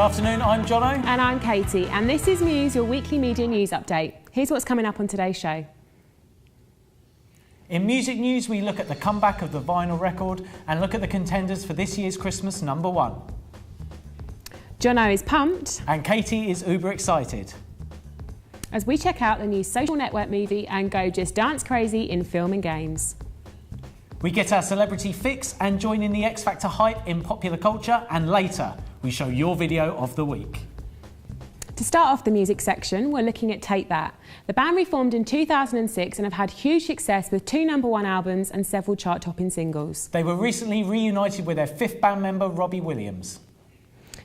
afternoon, I'm Jono. And I'm Katy, and this is Muse, your weekly media news update. Here's what's coming up on today's show. In music news, we look at the comeback of the vinyl record and look at the contenders for this year's Christmas #1. Jono is pumped. And Katy is uber excited. As we check out the new social network movie and go just dance crazy in film and games. We get our celebrity fix and join in the X Factor hype in popular culture, and later we show your video of the week. To start off the music section, we're looking at Take That. The band reformed in 2006 and have had huge success with 2 #1 albums and several chart-topping singles. They were recently reunited with their 5th band member, Robbie Williams.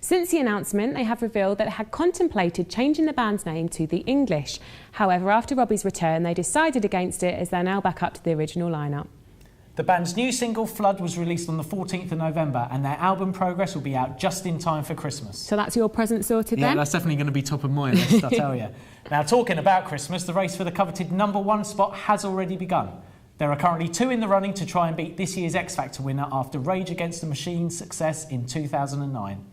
Since the announcement, they have revealed that they had contemplated changing the band's name to The English. However, after Robbie's return, they decided against it as they're now back up to the original lineup. The band's new single, Flood, was released on the 14th of November, and their album Progress will be out just in time for Christmas. So that's your present sorted then? Yeah, that's definitely going to be top of my list, I tell you. Now, talking about Christmas, the race for the coveted #1 spot has already begun. There are currently 2 in the running to try and beat this year's X Factor winner after Rage Against the Machine's success in 2009.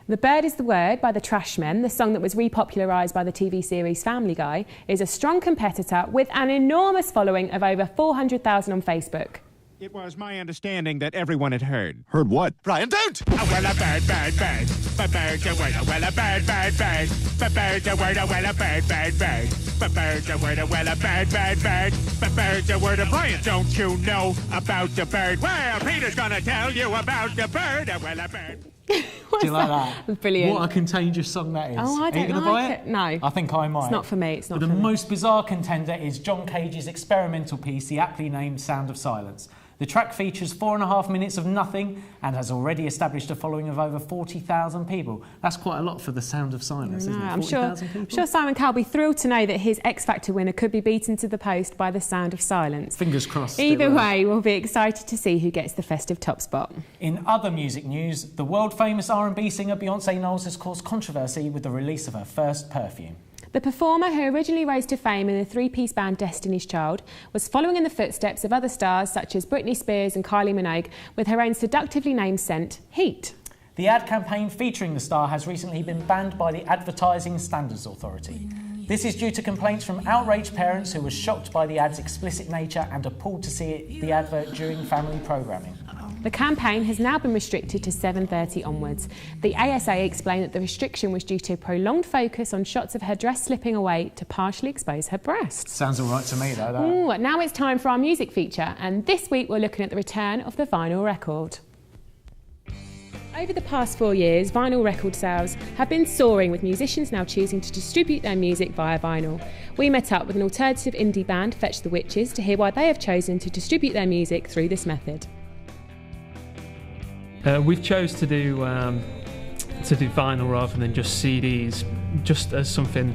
The Bird is the Word by the Trashmen, the song that was repopularised by the TV series Family Guy, is a strong competitor with an enormous following of over 400,000 on Facebook. It was my understanding that everyone had heard. Heard what? Brian, don't! Oh, well, a bird, bird, bird. A bird, a word, a well, a bird, bird, bird. A bird, a word, a well, a bird, bird, bird. A bird, a word, a well, a bird, bird, bird. A bird, a word, a Brian, don't you know about the bird? Well, Peter's gonna tell you about the bird, a well, a bird. Do you like that? Brilliant. What a contagious song that is. Oh, I don't Are you going to like buy it. No. I think I might. It's not for me. It's not but for the me. most bizarre contender is John Cage's experimental piece, the aptly named Sound of Silence. The track features 4.5 minutes of nothing and has already established a following of over 40,000 people. That's quite a lot for the Sound of Silence, isn't it? I'm sure Simon Cowell will be thrilled to know that his X Factor winner could be beaten to the post by the Sound of Silence. Fingers crossed. Either way, we'll be excited to see who gets the festive top spot. In other music news, the world-famous R&B singer Beyonce Knowles has caused controversy with the release of her first perfume. The performer, who originally rose to fame in the 3-piece band Destiny's Child, was following in the footsteps of other stars such as Britney Spears and Kylie Minogue with her own seductively named scent, Heat. The ad campaign featuring the star has recently been banned by the Advertising Standards Authority. This is due to complaints from outraged parents who were shocked by the ad's explicit nature and appalled to see the advert during family programming. The campaign has now been restricted to 7:30 onwards. The ASA explained that the restriction was due to prolonged focus on shots of her dress slipping away to partially expose her breasts. Sounds all right to me, though, that. Ooh, now it's time for our music feature, and this week we're looking at the return of the vinyl record. Over the past 4 years, vinyl record sales have been soaring, with musicians now choosing to distribute their music via vinyl. We met up with an alternative indie band, Fetch the Witches, to hear why they have chosen to distribute their music through this method. We've chose to do vinyl rather than just CDs, just as something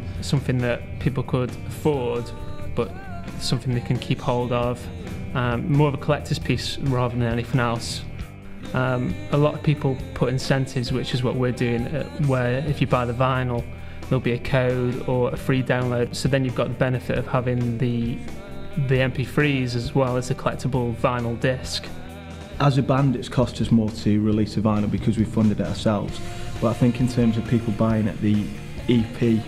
that people could afford, but something they can keep hold of. More of a collector's piece rather than anything else. A lot of people put incentives, which is what we're doing, where if you buy the vinyl, there'll be a code or a free download. So then you've got the benefit of having the MP3s as well as the collectible vinyl disc. As a band, it's cost us more to release a vinyl because we funded it ourselves. But I think in terms of people buying it, the EP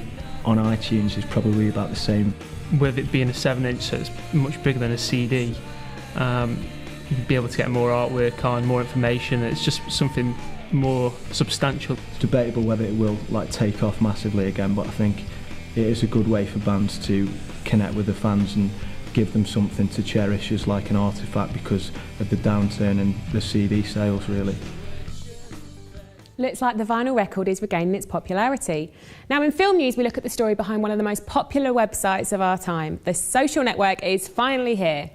on iTunes is probably about the same. With it being a 7-inch, so it's much bigger than a CD, you'd be able to get more artwork on, more information. It's just something more substantial. It's debatable whether it will take off massively again, but I think it is a good way for bands to connect with the fans and give them something to cherish as like an artefact because of the downturn in the CD sales, really. Looks like the vinyl record is regaining its popularity. Now, in film news, we look at the story behind one of the most popular websites of our time. The Social Network is finally here.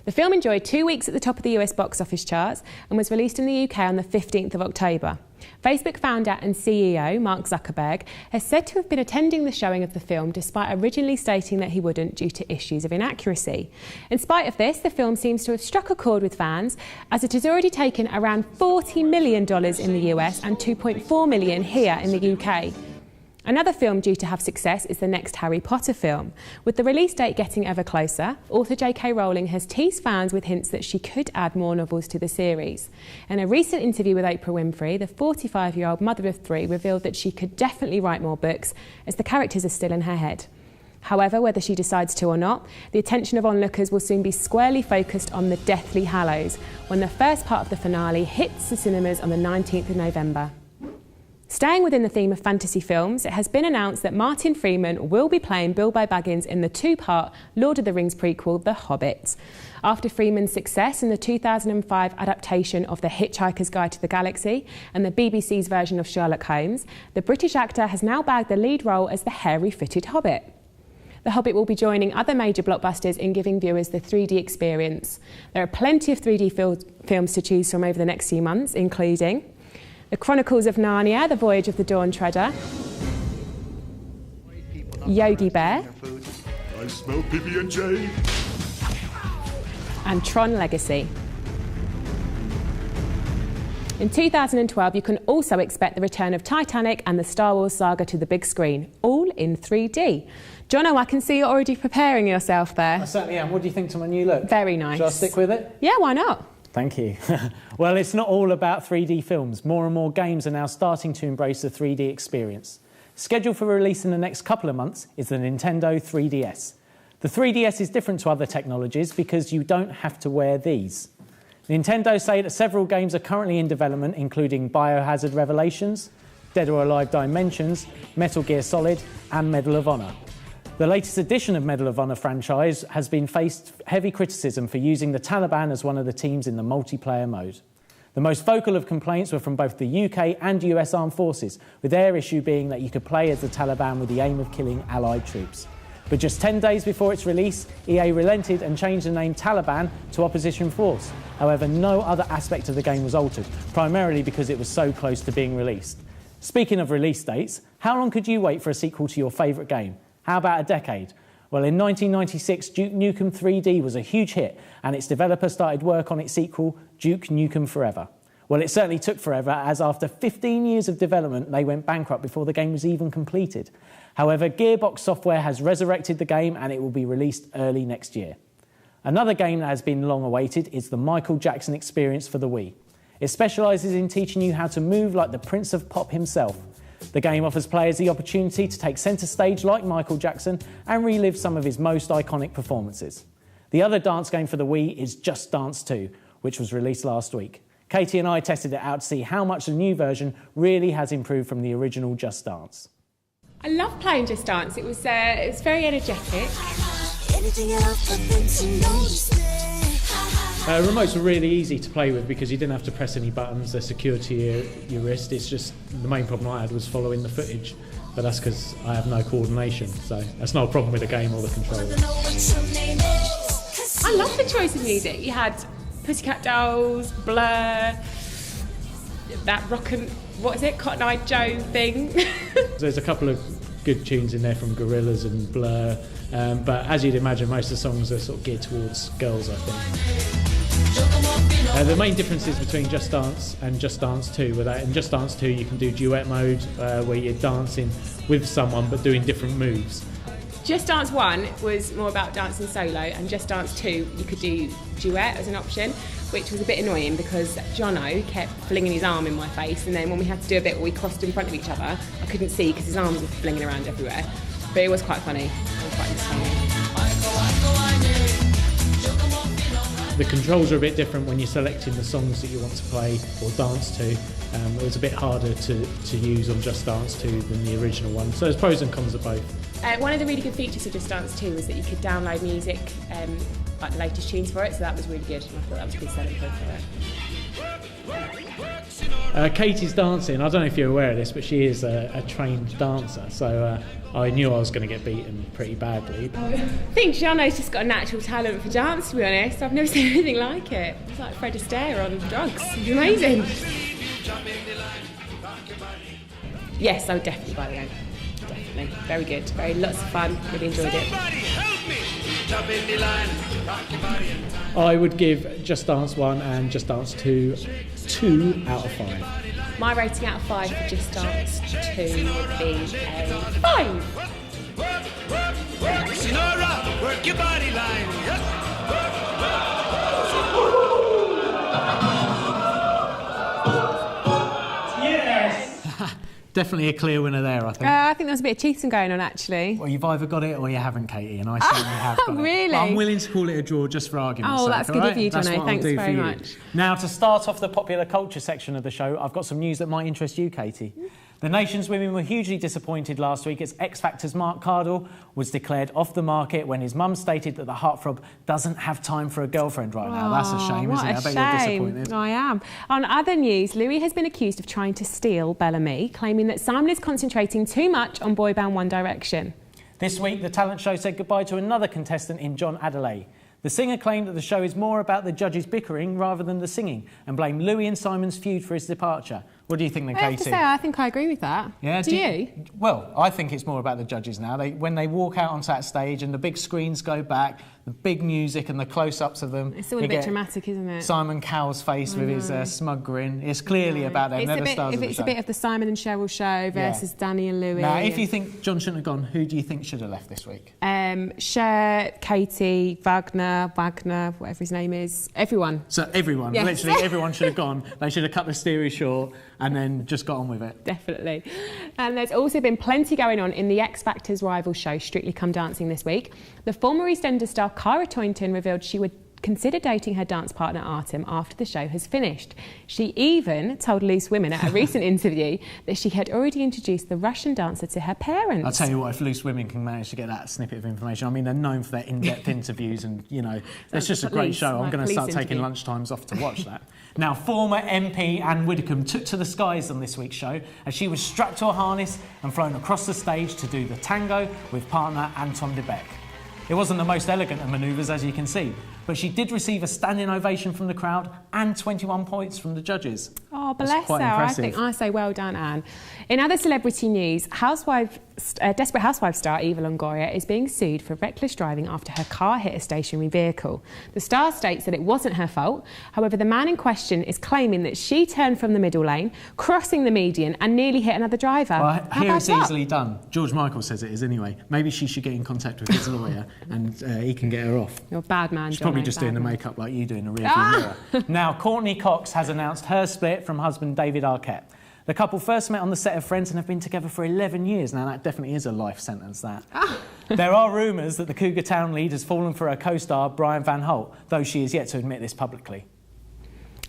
The film enjoyed 2 weeks at the top of the US box office charts and was released in the UK on the 15th of October. Facebook founder and CEO Mark Zuckerberg has said to have been attending the showing of the film despite originally stating that he wouldn't due to issues of inaccuracy. In spite of this, the film seems to have struck a chord with fans, as it has already taken around $40 million in the US and $2.4 million here in the UK. Another film due to have success is the next Harry Potter film. With the release date getting ever closer, author J.K. Rowling has teased fans with hints that she could add more novels to the series. In a recent interview with Oprah Winfrey, the 45-year-old mother of three revealed that she could definitely write more books, as the characters are still in her head. However, whether she decides to or not, the attention of onlookers will soon be squarely focused on the Deathly Hallows, when the first part of the finale hits the cinemas on the 19th of November. Staying within the theme of fantasy films, it has been announced that Martin Freeman will be playing Bilbo Baggins in the two-part Lord of the Rings prequel, The Hobbit. After Freeman's success in the 2005 adaptation of The Hitchhiker's Guide to the Galaxy and the BBC's version of Sherlock Holmes, the British actor has now bagged the lead role as the hairy-footed Hobbit. The Hobbit will be joining other major blockbusters in giving viewers the 3D experience. There are plenty of 3D films to choose from over the next few months, including The Chronicles of Narnia, The Voyage of the Dawn Treader, Yogi Bear, I smell PB&J. and Tron Legacy. In 2012, you can also expect the return of Titanic and the Star Wars saga to the big screen, all in 3D. Jono, I can see you're already preparing yourself there. I certainly am. What do you think to my new look? Very nice. Shall I stick with it? Yeah, why not? Thank you. Well, it's not all about 3D films. More and more games are now starting to embrace the 3D experience. Scheduled for release in the next couple of months is the Nintendo 3DS. The 3DS is different to other technologies because you don't have to wear these. Nintendo say that several games are currently in development, including Biohazard Revelations, Dead or Alive Dimensions, Metal Gear Solid and Medal of Honor. The latest edition of Medal of Honor franchise has been faced heavy criticism for using the Taliban as one of the teams in the multiplayer mode. The most vocal of complaints were from both the UK and US armed forces, with their issue being that you could play as the Taliban with the aim of killing Allied troops. But just 10 days before its release, EA relented and changed the name Taliban to Opposition Force. However, no other aspect of the game was altered, primarily because it was so close to being released. Speaking of release dates, how long could you wait for a sequel to your favourite game? How about a decade? Well, in 1996, Duke Nukem 3D was a huge hit, and its developer started work on its sequel, Duke Nukem Forever. Well, it certainly took forever, as after 15 years of development, they went bankrupt before the game was even completed. However, Gearbox Software has resurrected the game, and it will be released early next year. Another game that has been long awaited is the Michael Jackson experience for the Wii. It specialises in teaching you how to move like the Prince of Pop himself. The game offers players the opportunity to take centre stage like Michael Jackson and relive some of his most iconic performances. The other dance game for the Wii is Just Dance 2, which was released last week. Katy and I tested it out to see how much the new version really has improved from the original Just Dance. I love playing Just Dance. It was very energetic. Remotes were really easy to play with because you didn't have to press any buttons. They're secured to your wrist. It's just the main problem I had was following the footage, but that's because I have no coordination, so that's not a problem with the game or the controller. I love the choice of music. You had Pussycat Dolls, Blur, that Cotton Eye Joe thing. There's a couple of good tunes in there from Gorillaz and Blur, but as you'd imagine, most of the songs are sort of geared towards girls, I think. The main differences between Just Dance and Just Dance 2 were that in Just Dance 2 you can do duet mode, where you're dancing with someone but doing different moves. Just Dance 1 was more about dancing solo, and Just Dance 2 you could do duet as an option, which was a bit annoying because Jono kept flinging his arm in my face, and then when we had to do a bit where we crossed in front of each other, I couldn't see because his arms were flinging around everywhere. But it was quite funny. It was quite entertaining. The controls are a bit different when you're selecting the songs that you want to play or dance to. It was a bit harder to use on Just Dance 2 than the original one. So there's pros and cons of both. One of the really good features of Just Dance 2 was that you could download music, like the latest tunes for it, so that was really good, and I thought that was a good selling point for it. Katy's dancing. I don't know if you're aware of this, but she is a trained dancer, so I knew I was going to get beaten pretty badly. I think Jono's just got a natural talent for dance, to be honest. I've never seen anything like it. It's like Fred Astaire on drugs. It's amazing. Yes, I would definitely buy the game. Definitely. Very good. Lots of fun. Really enjoyed it. I would give Just Dance 1 and Just Dance 2 2 out of 5. My rating out of 5 for Just Dance 2 would be a 5. Sinora, work your body line. Definitely a clear winner there, I think. I think there was a bit of cheating going on, actually. Well, you've either got it or you haven't, Katie, and I certainly have got it. Really? But I'm willing to call it a draw just for argument's sake. Oh, that's good of you, Jono. Thanks very much. Now, to start off the popular culture section of the show, I've got some news that might interest you, Katie. The nation's women were hugely disappointed last week as X Factor's Mark Cardle was declared off the market when his mum stated that the heartthrob doesn't have time for a girlfriend right now. That's a shame, isn't it? I bet you're disappointed. I am. On other news, Louis has been accused of trying to steal Bellamy, claiming that Simon is concentrating too much on boy band One Direction. This week, the talent show said goodbye to another contestant in John Adelaide. The singer claimed that the show is more about the judges bickering rather than the singing and blamed Louis and Simon's feud for his departure. What do you think then, Katie? I have to say, I think I agree with that. Yeah, do you? Well, I think it's more about the judges now. When they walk out onto that stage and the big screens go back, the big music and the close-ups of them. It's all a bit dramatic, isn't it? Simon Cowell's face with his smug grin. It's clearly about them. They're the stars of the show. It's a bit of the Simon and Cheryl show versus Danny and Louis. Now, if you think John shouldn't have gone, who do you think should have left this week? Cher, Katy, Wagner, whatever his name is. Everyone. So everyone, literally everyone should have gone. They should have cut the series short and then just got on with it. Definitely. And there's also been plenty going on in the X Factor's rival show, Strictly Come Dancing, this week. The former EastEnders star Cara Toynton revealed she would consider dating her dance partner Artem after the show has finished. She even told Loose Women at a recent interview that she had already introduced the Russian dancer to her parents. I'll tell you what, if Loose Women can manage to get that snippet of information, I mean, they're known for their in-depth interviews and, you know, it's just a great show. I'm going to start taking lunchtimes off to watch that. Now, former MP Anne Widdecombe took to the skies on this week's show as she was strapped to a harness and flown across the stage to do the tango with partner Anton de Beck. It wasn't the most elegant of manoeuvres, as you can see, but she did receive a standing ovation from the crowd and 21 points from the judges. Oh, bless her. Impressive. I say well done, Anne. In other celebrity news, Desperate Housewives star Eva Longoria is being sued for reckless driving after her car hit a stationary vehicle. The star states that it wasn't her fault. However, the man in question is claiming that she turned from the middle lane, crossing the median and nearly hit another driver. Well, here it's easily done. George Michael says it is anyway. Maybe she should get in contact with his lawyer and he can get her off. You're a bad man, Jono. She's probably just doing the makeup like you do in a rearview mirror. Now, Courtney Cox has announced her split from husband David Arquette. The couple first met on the set of Friends and have been together for 11 years. Now, that definitely is a life sentence, that. There are rumours that the Cougar Town lead has fallen for her co-star Brian Van Holt, though she is yet to admit this publicly.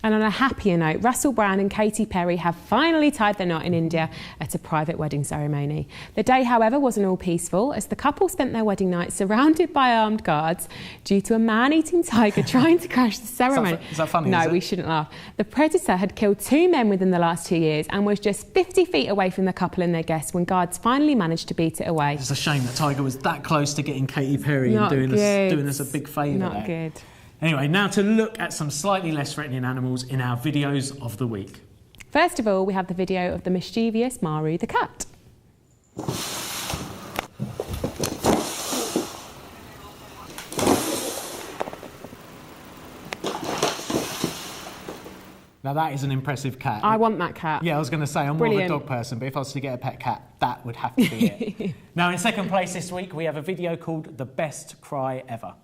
And on a happier note, Russell Brand and Katy Perry have finally tied their knot in India at a private wedding ceremony. The day, however, wasn't all peaceful, as the couple spent their wedding night surrounded by armed guards due to a man-eating tiger trying to crash the ceremony. Is that funny? No, we shouldn't laugh. The predator had killed 2 men within the last 2 years and was just 50 feet away from the couple and their guests when guards finally managed to beat it away. It's a shame that tiger was that close to getting Katy Perry and doing us a big favour there. Not good. Anyway, now to look at some slightly less threatening animals in our videos of the week. First of all, we have the video of the mischievous Maru the cat. Now that is an impressive cat. I want that cat. Yeah, I was going to say, I'm more of a dog person, but if I was to get a pet cat, that would have to be it. Now, in second place this week, we have a video called The Best Cry Ever.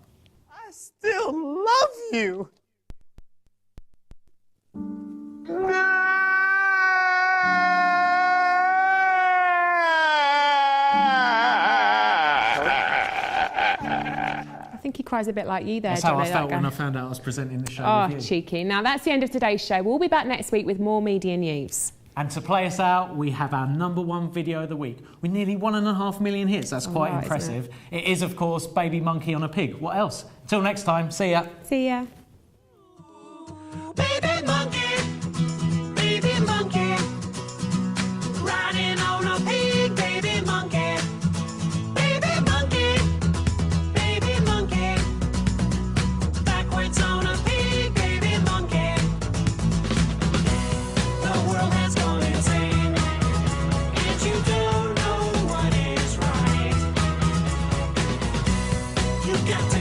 I still love you. I think he cries a bit like you there. That's how I felt when I found out I was presenting the show with you. Oh, cheeky. Now, that's the end of today's show. We'll be back next week with more media news. And to play us out, we have our #1 video of the week with nearly 1.5 million hits. That's quite impressive. It is, of course, Baby Monkey on a Pig. What else? Until next time, see ya. See ya. Baby monkey, riding on a pig, baby monkey. Baby monkey, backwards on a pig, baby monkey. The world has gone insane, and you don't know what is right. You got to